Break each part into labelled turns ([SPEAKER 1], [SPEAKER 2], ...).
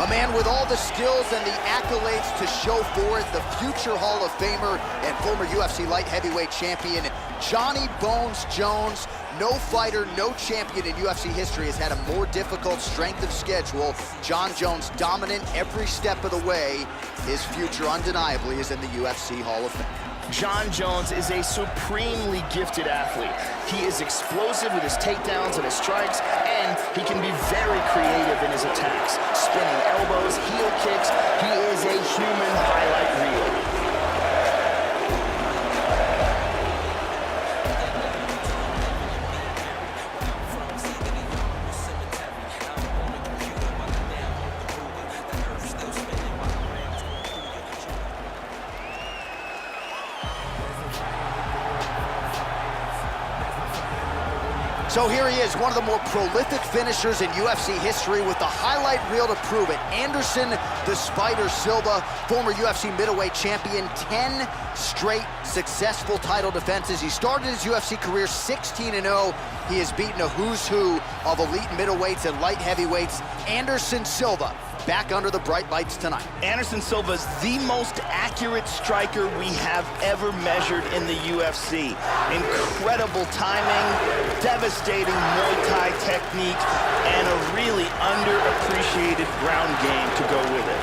[SPEAKER 1] A man with all the skills and the accolades to show for it, the future Hall of Famer and former UFC light heavyweight champion, Johnny Bones Jones. No fighter, no champion in UFC history has had a more difficult strength of schedule. Jon Jones dominant every step of the way. His future undeniably is in the UFC Hall of Fame.
[SPEAKER 2] Jon Jones is a supremely gifted athlete. He is explosive with his takedowns and his strikes, and he can be very creative in his attacks. Spinning elbows, heel kicks, he is a human highlight reel.
[SPEAKER 1] So here he is, one of the more prolific finishers in UFC history with the highlight reel to prove it. Anderson the Spider Silva, former UFC middleweight champion, 10 straight successful title defenses. He started his UFC career 16-0. He has beaten a who's who of elite middleweights and light heavyweights. Anderson Silva back under the bright lights tonight.
[SPEAKER 2] Anderson Silva is the most accurate striker we have ever measured in the UFC. Incredible timing, devastating Muay Thai technique, and a really underappreciated ground game to go with it.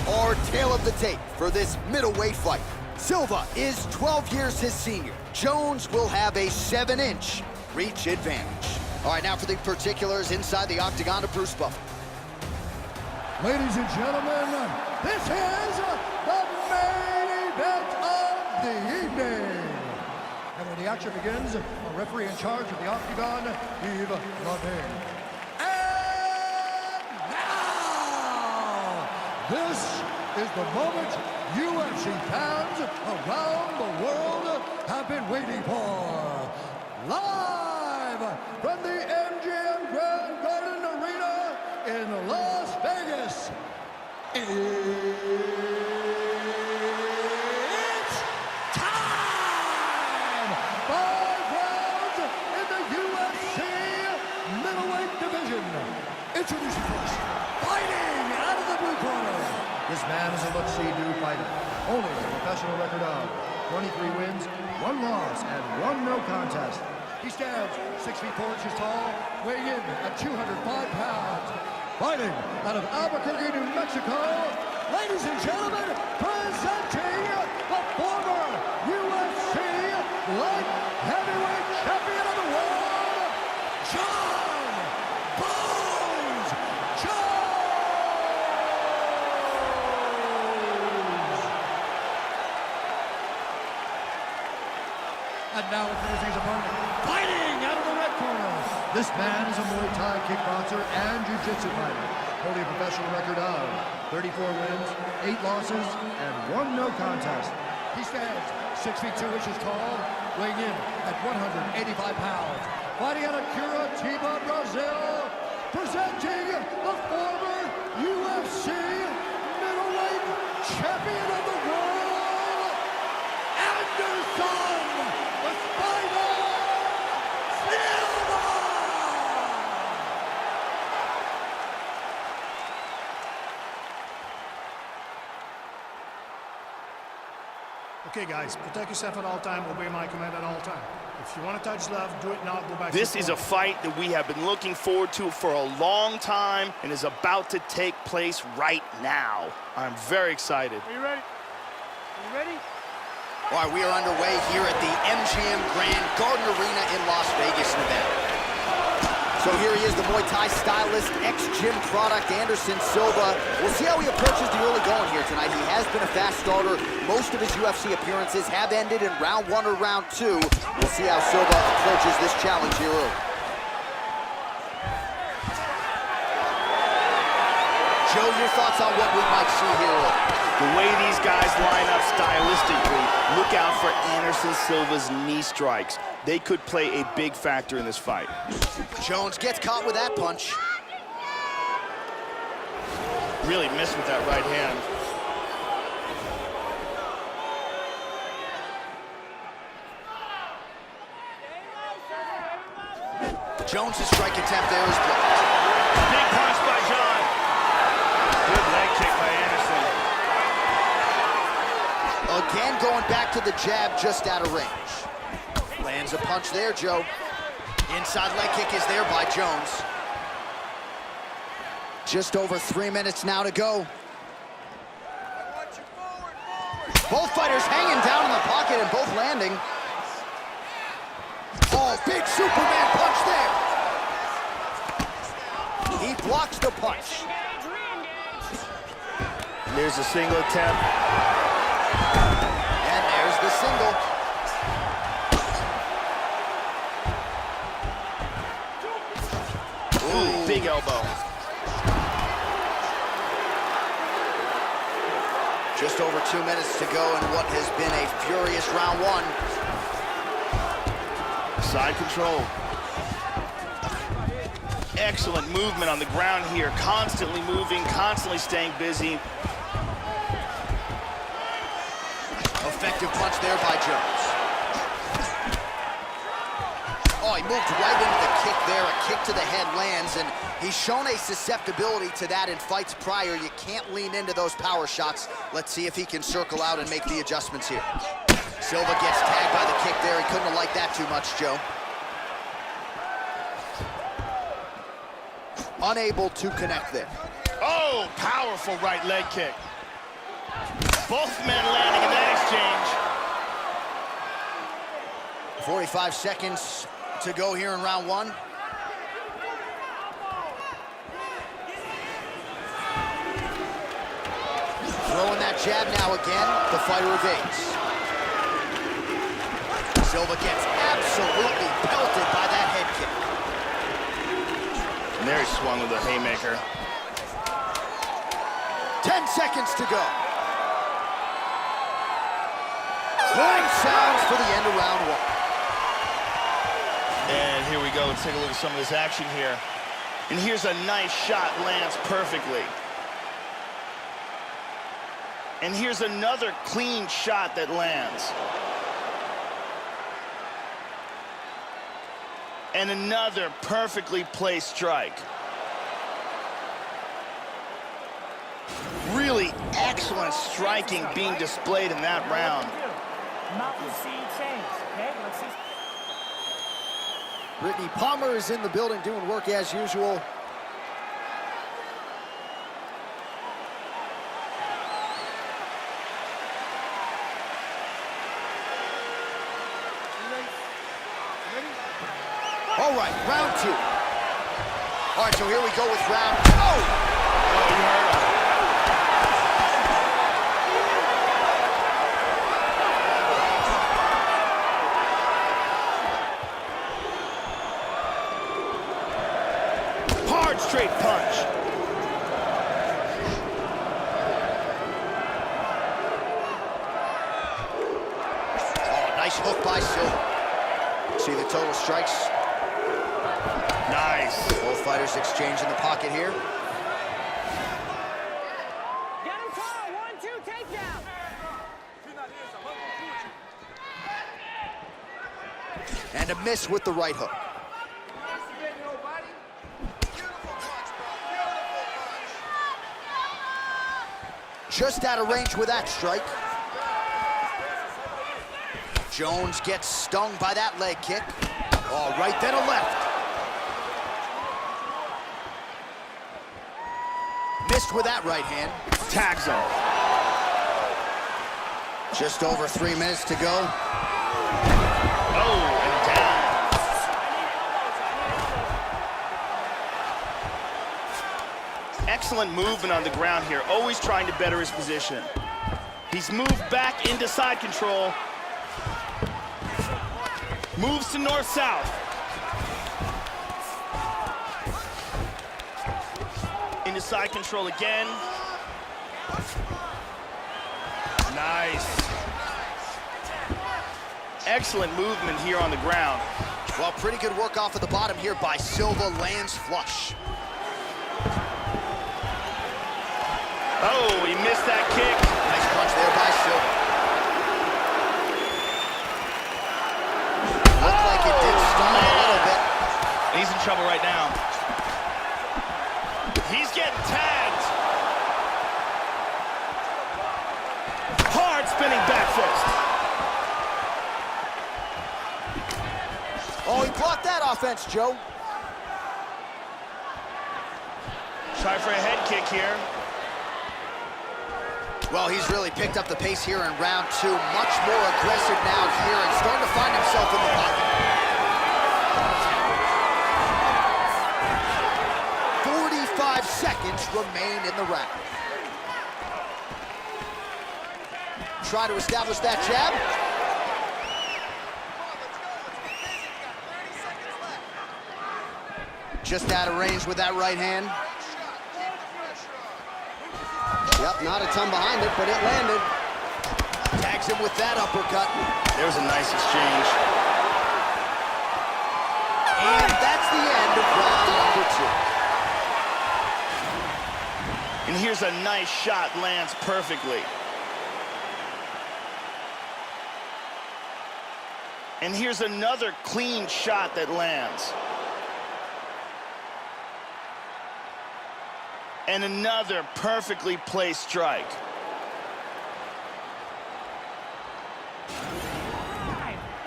[SPEAKER 1] Our tale of the tape for this middleweight fight. Silva is 12 years his senior. Jones will have a 7-inch reach advantage. All right, now for the particulars inside the octagon to Bruce Buffer.
[SPEAKER 3] Ladies and gentlemen, this is the main event of the evening. And when the action begins, a referee in charge of the octagon, Yves Lavigne. And now, this is the moment UFC fans around the world have been waiting for. Live from the MGM Grand Garden Arena in Las Vegas, it's time! 5 rounds in the UFC middleweight division. Introducing first, fighting out of the blue corner. This man is a look-see-do fighter. Only a professional record of 23 wins, 1 loss, and 1 no contest. He stands 6 feet 4 inches tall, weighing in at 205 pounds. Fighting out of Albuquerque, New Mexico, ladies and gentlemen, presenting the former UFC light heavyweight champion of the world, Jon Bones Jones! And now introducing his opponent, fighting out of the red corner. This man is a Muay Thai kickboxer and jiu-jitsu fighter, holding a professional record of 34 wins, 8 losses, and 1 no contest. He stands 6 feet 2 inches tall, weighing in at 185 pounds. Fighting out of Curitiba, Brazil, presenting the former UFC middleweight champion of the world, Anderson the Spider Silva!
[SPEAKER 4] Okay, guys, protect yourself at all time, obey my command at all time. If you want to touch left, do it now, go back.
[SPEAKER 2] This is a fight that we have been looking forward to for a long time and is about to take place right now. I'm very excited.
[SPEAKER 4] Are you ready? Are you ready?
[SPEAKER 1] All right, we are underway here at the MGM Grand Garden Arena in Las Vegas, Nevada. So here he is, the Muay Thai stylist, ex-gym product, Anderson Silva. We'll see how he approaches the early going here tonight. He has been a fast starter. Most of his UFC appearances have ended in round 1 or round 2. We'll see how Silva approaches this challenge here early. Joe, your thoughts on what we might see here early?
[SPEAKER 2] The way these guys line up stylistically, look out for Anderson Silva's knee strikes. They could play a big factor in this fight.
[SPEAKER 1] Jones gets caught with that punch.
[SPEAKER 2] Really missed with that right hand.
[SPEAKER 1] Jones' strike attempt there is blocked.
[SPEAKER 2] Big punch by John. Good leg kick by Anderson.
[SPEAKER 1] Again, going back to the jab just out of range. Lands a punch there, Joe. Inside leg kick is there by Jones. Just over 3 minutes now to go. Both fighters hanging down in the pocket and both landing. Oh, big Superman punch there. He blocks the punch.
[SPEAKER 2] There's a single attempt.
[SPEAKER 1] And there's the single.
[SPEAKER 2] Ooh, big elbow.
[SPEAKER 1] Just over 2 minutes to go in what has been a furious round one.
[SPEAKER 2] Side control. Excellent movement on the ground here. Constantly moving, constantly staying busy.
[SPEAKER 1] Effective punch there by Jones. Oh, he moved right into the kick there. A kick to the head lands, and he's shown a susceptibility to that in fights prior. You can't lean into those power shots. Let's see if he can circle out and make the adjustments here. Silva gets tagged by the kick there. He couldn't have liked that too much, Joe. Unable to connect there.
[SPEAKER 2] Oh, powerful right leg kick. Both men landing in that exchange.
[SPEAKER 1] 45 seconds to go here in round one. Throwing that jab now again. The fighter evades. Silva gets absolutely pelted by that head kick.
[SPEAKER 2] And there he swung with a haymaker.
[SPEAKER 1] 10 seconds to go. Horn sounds for the end of round one.
[SPEAKER 2] And here we go. Let's take a look at some of this action here. And here's a nice shot, lands perfectly. And here's another clean shot that lands. And another perfectly placed strike. Really excellent striking being displayed in that round.
[SPEAKER 5] Mountain seed change, okay? Let's see.
[SPEAKER 1] Brittany Palmer is in the building doing work as usual. All right, round two. All right, so here we go with round. Oh!
[SPEAKER 2] Oh, you heard him. Hard straight punch.
[SPEAKER 1] Oh, nice hook by Silva. See the total strikes.
[SPEAKER 2] Nice.
[SPEAKER 1] Both fighters exchange in the pocket here.
[SPEAKER 5] Get him tall. 1-2 takedown.
[SPEAKER 1] And a miss with the right hook. Just out of range with that strike. Jones gets stung by that leg kick. Oh, right then a left. Missed with that right hand.
[SPEAKER 2] Tags him.
[SPEAKER 1] Just over 3 minutes to go.
[SPEAKER 2] Oh, and down. Excellent movement on the ground here, always trying to better his position. He's moved back into side control. Moves to north-south. Into side control again. Nice. Excellent movement here on the ground.
[SPEAKER 1] Well, pretty good work off of the bottom here by Silva. Lands flush.
[SPEAKER 2] Oh, he missed that kick.
[SPEAKER 1] Nice punch there by Silva. Looked like it did stun him a little bit.
[SPEAKER 2] Ladies and trouble right now. He's getting tagged. Hard spinning back fist.
[SPEAKER 1] Oh, he blocked that offense, Joe.
[SPEAKER 2] Try for a head kick here.
[SPEAKER 1] Well, he's really picked up the pace here in round 2. Much more aggressive now here and starting to find himself in the pocket. 45 seconds remain in the round. Try to establish that jab. Just out of range with that right hand. Yep, not a ton behind it, but it landed. Tags him with that uppercut.
[SPEAKER 2] There was a nice exchange.
[SPEAKER 1] And that's the end of round number 2.
[SPEAKER 2] And here's a nice shot, lands perfectly. And here's another clean shot that lands. And another perfectly placed strike.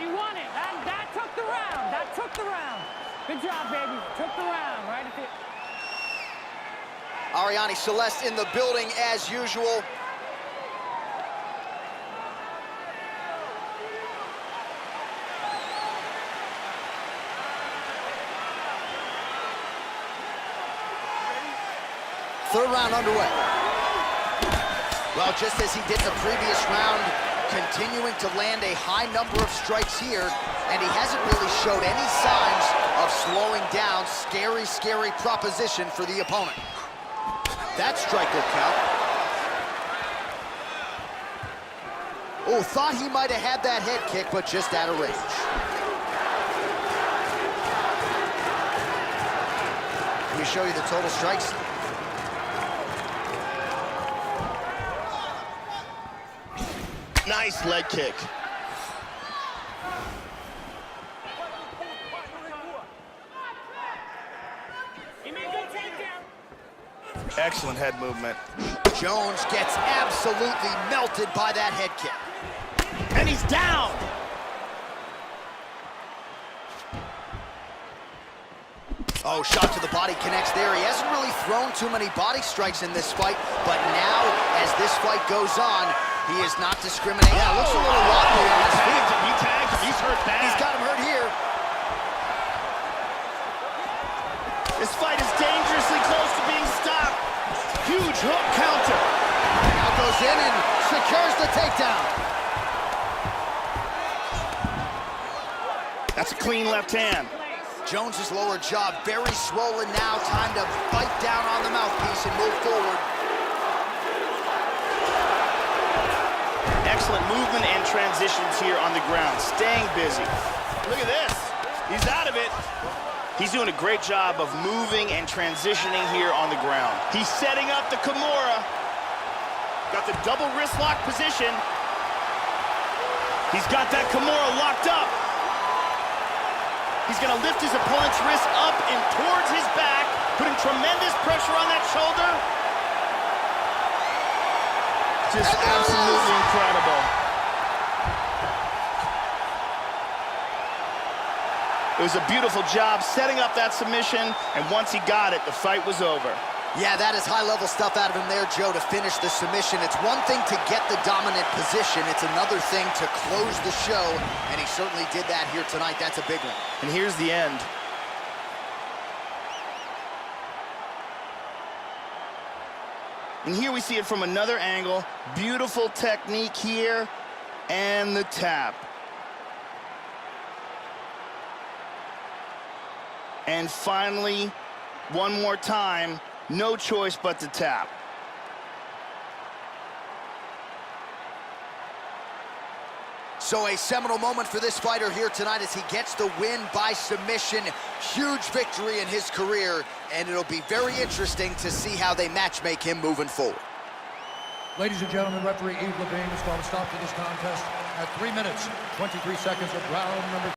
[SPEAKER 5] You won it. That took the round. That took the round. Good job, baby. Took the round right at the...
[SPEAKER 1] Ariane Celeste in the building as usual. Third round underway. Well, just as he did in the previous round, continuing to land a high number of strikes here, and he hasn't really showed any signs of slowing down. Scary, scary proposition for the opponent. That strike will count. Oh, thought he might have had that head kick, but just out of range. Let me show you the total strikes.
[SPEAKER 2] Nice leg kick.
[SPEAKER 5] He made a good takedown.
[SPEAKER 2] Excellent head movement.
[SPEAKER 1] Jones gets absolutely melted by that head kick.
[SPEAKER 2] And he's down.
[SPEAKER 1] Oh, shot to the body connects there. He hasn't really thrown too many body strikes in this fight, but now, as this fight goes on, he is not discriminating. Yeah, looks a little wobbly on his feet.
[SPEAKER 2] He tagged him. He's hurt bad.
[SPEAKER 1] He's got him hurt here.
[SPEAKER 2] This fight is dangerously close to being stopped. Huge hook counter.
[SPEAKER 1] Now goes in and secures the takedown.
[SPEAKER 2] That's a clean left hand.
[SPEAKER 1] Jones's lower jaw very swollen now. Time to bite down on the mouthpiece and move forward.
[SPEAKER 2] Excellent movement and transitions here on the ground. Staying busy. Look at this. He's out of it. He's doing a great job of moving and transitioning here on the ground. He's setting up the Kimura. Got the double wrist lock position. He's got that Kimura locked up. He's going to lift his opponent's wrist up and towards his back, putting tremendous pressure on that shoulder. Just absolutely incredible. It was a beautiful job setting up that submission, and once he got it, the fight was over.
[SPEAKER 1] Yeah, that is high-level stuff out of him there, Joe, to finish the submission. It's one thing to get the dominant position. It's another thing to close the show, and he certainly did that here tonight. That's a big one.
[SPEAKER 2] And here's the end. And here we see it from another angle. Beautiful technique here, and the tap. And finally, one more time, no choice but to tap.
[SPEAKER 1] So a seminal moment for this fighter here tonight as he gets the win by submission. Huge victory in his career, and it'll be very interesting to see how they match-make him moving forward.
[SPEAKER 3] Ladies and gentlemen, referee Yves Levine has called a stop to this contest at 3 minutes, 23 seconds of round number